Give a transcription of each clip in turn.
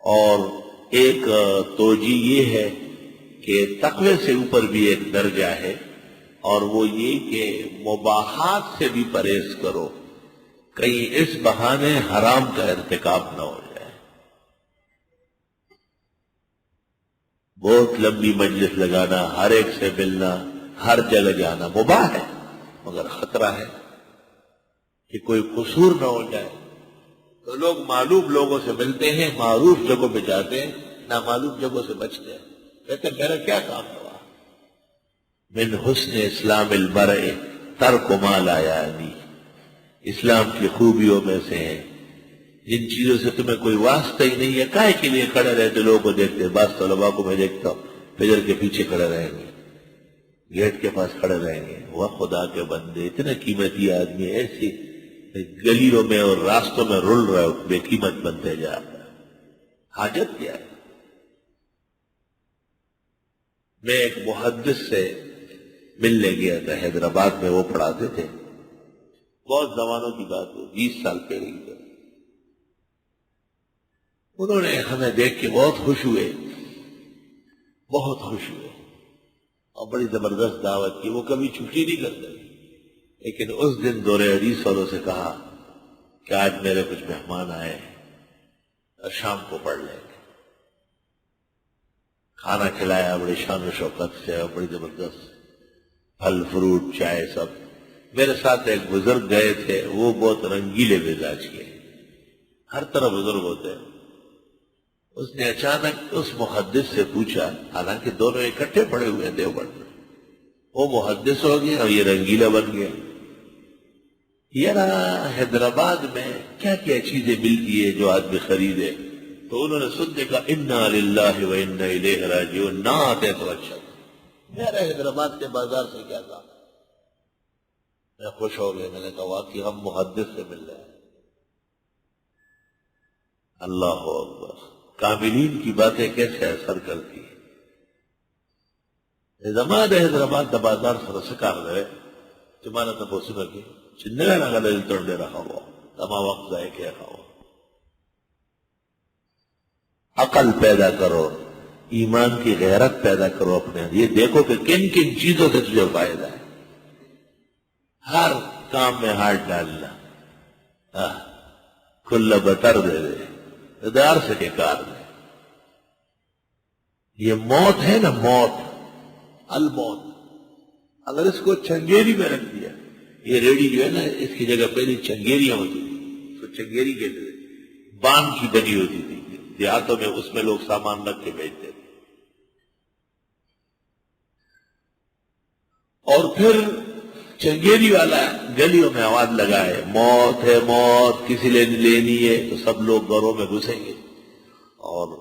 اور ایک توجیہ یہ ہے کہ تقوی سے اوپر بھی ایک درجہ ہے، اور وہ یہ کہ مباحات سے بھی پرہیز کرو، کہیں اس بہانے حرام کا ارتکاب نہ ہو جائے۔ بہت لمبی مجلس لگانا، ہر ایک سے ملنا، ہر جگہ جانا مباح ہے، مگر خطرہ ہے کہ کوئی قصور نہ ہو جائے۔ تو لوگ معلوم لوگوں سے ملتے ہیں، معروف جگہوں پہ جاتے ہیں، نامعلوم جگہوں سے بچتے ہیں، کہتے ہیں میرا کیا کام ہوا۔ من حسن اسلام المرء ترک ما لا یعنی، اسلام کی خوبیوں میں سے ہے جن چیزوں سے تمہیں کوئی واسطہ ہی نہیں ہے، کائے کے لیے کھڑے رہتے لوگوں کو دیکھتے۔ بعض طلباء کو میں دیکھتا ہوں فجر کے پیچھے کھڑے رہیں گے، گیٹ کے پاس کھڑے رہیں گے۔ وہ خدا کے بندے، اتنا قیمتی آدمی ایسی گلیوں میں اور راستوں میں رل رہا ہے، بے قیمت بنتے جا رہا ہے، حاجت کیا ہے؟ میں ایک محدث سے ملنے گیا تھا حیدرآباد میں، وہ پڑھاتے تھے، بہت زمانوں کی بات ہے، 20 سال پہلے کی بات۔ انہوں نے ہمیں دیکھ کے بہت خوش ہوئے، بہت خوش ہوئے، اور بڑی زبردست دعوت کی۔ وہ کبھی چھٹی نہیں کرتے، لیکن اس دن دور حدیث والوں سے کہا کہ آج میرے کچھ مہمان آئے ہیں اور شام کو پڑھ لیں گے۔ کھانا کھلایا بڑی شان و شوکت سے، اور بڑی زبردست پھل فروٹ چائے سب۔ میرے ساتھ ایک بزرگ گئے تھے، وہ بہت رنگیلے مزاج کے، ہر طرح بزرگ ہوتے ہیں۔ اس نے اچانک اس محدث سے پوچھا، حالانکہ دونوں اکٹھے پڑے ہوئے ہیں دیوبند میں، وہ محدث ہو گیا اور یہ رنگیلا بن گیا۔ یار حیدرآباد میں کیا کیا چیزیں ملتی ہے جو آدمی خریدے؟ تو انہوں نے سننے کا انا للہ و انا الیہ راجعون، نہ آتے تو اچھا۔ میرا حیدرآباد کے بازار سے کیا کام؟ میں خوش ہو گیا، میں نے کہا واقعی ہم محدث سے مل رہے ہیں۔ اللہ اکبر، کاملین کی باتیں کیسے اثر کرتی ہیں۔ زمان حیدرآباد کا بازار سرسکار رہے تمہارا تپوسی میں کی چندگا لگا دل توڑنے رہا ہوا، تمام وقت ضائع کیا ہوا۔ عقل پیدا کرو، ایمان کی غیرت پیدا کرو اپنے اندر، یہ دیکھو کہ کن کن چیزوں سے تجھے فائدہ ہے۔ ہر کام میں ہاتھ ڈالنا، کھلا بتر دے دے، دار سے ٹکار دے۔ یہ موت ہے نا، موت الموت، اگر اس کو چنگیری میں رکھ دیا، یہ ریڑی جو ہے نا، اس کی جگہ پہلے چنگیریاں ہوتی تھی، تو چنگیری کے بان کی بنی ہوتی تھی دیہاتوں میں، اس میں لوگ سامان رکھ کے بیچتے تھے۔ اور پھر چنگیری والا گلیوں میں آواز لگائے موت ہے موت، کسی نے لینی ہے، تو سب لوگ گھروں میں گھسیں گے اور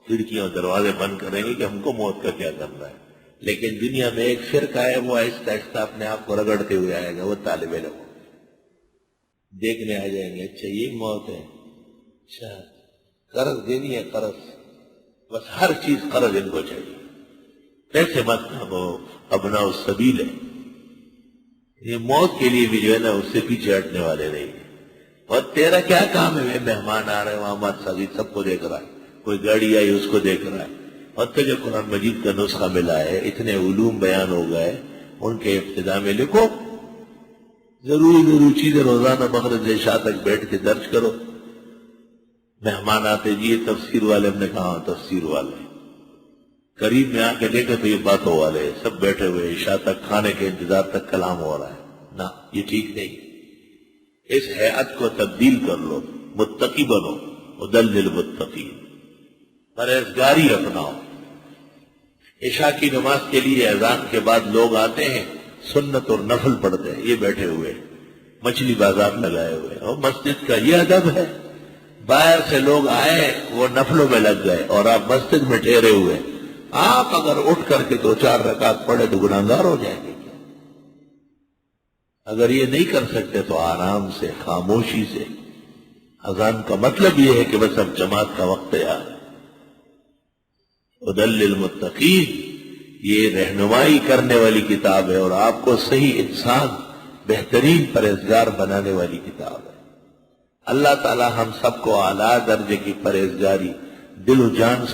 کھڑکیاں اور دروازے بند کریں گے کہ ہم کو موت کا کیا کرنا ہے۔ لیکن دنیا میں ایک فرقہ ہے، وہ آہستہ آہستہ اپنے آپ کو رگڑتے ہوئے آئے گا، وہ طالب علم دیکھنے آ جائیں گے، اچھا یہ موت ہے، اچھا قرض دینی ہے، قرض، بس ہر چیز قرض ان کو چاہیے، پیسے مت وہ ابناء السبیل ہے، یہ موت کے لیے بھی جو ہے نا اس سے پیچھے ہٹنے والے نہیں ہیں۔ اور تیرا کیا کام ہے؟ مہمان آ رہے ہیں، محمد سعید سب کو دیکھ رہا ہے، کوئی گاڑی آئی اس کو دیکھ رہا ہے، اور تجھے قرآن مجید کا نسخہ ملا ہے، اتنے علوم بیان ہو گئے، ان کے ابتدا میں لکھو، ضروری چیزیں روزانہ مغرب سے عشاء تک بیٹھ کے درج کرو۔ مہمان آتے جی یہ تفسیر والے، ہم نے کہا تفسیر والے، قریب میں آ کے دیکھے تو یہ باتوں والے، سب بیٹھے ہوئے عشاء تک، کھانے کے انتظار تک کلام ہو رہا ہے، نہ یہ ٹھیک نہیں۔ اس حیات کو تبدیل کر لو، متقی بنو، ہدی للمتقین، پرہیزگاری اپناؤ۔ عشاء کی نماز کے لیے اذان کے بعد لوگ آتے ہیں، سنت اور نفل پڑھتے ہیں، یہ بیٹھے ہوئے مچھلی بازار لگائے ہوئے، اور مسجد کا یہ ادب ہے، باہر سے لوگ آئے وہ نفلوں میں لگ گئے اور آپ مسجد میں ٹھہرے ہوئے، آپ اگر اٹھ کر کے 2-4 رکعت پڑھے تو گناہگار ہو جائیں گے۔ اگر یہ نہیں کر سکتے تو آرام سے، خاموشی سے، اذان کا مطلب یہ ہے کہ بس اب جماعت کا وقت تیار ہے۔ ہدی للمتقین یہ رہنمائی کرنے والی کتاب ہے، اور آپ کو صحیح انسان، بہترین پرہیزگار بنانے والی کتاب ہے۔ اللہ تعالی ہم سب کو اعلیٰ درجے کی پرہیزگاری دل و جان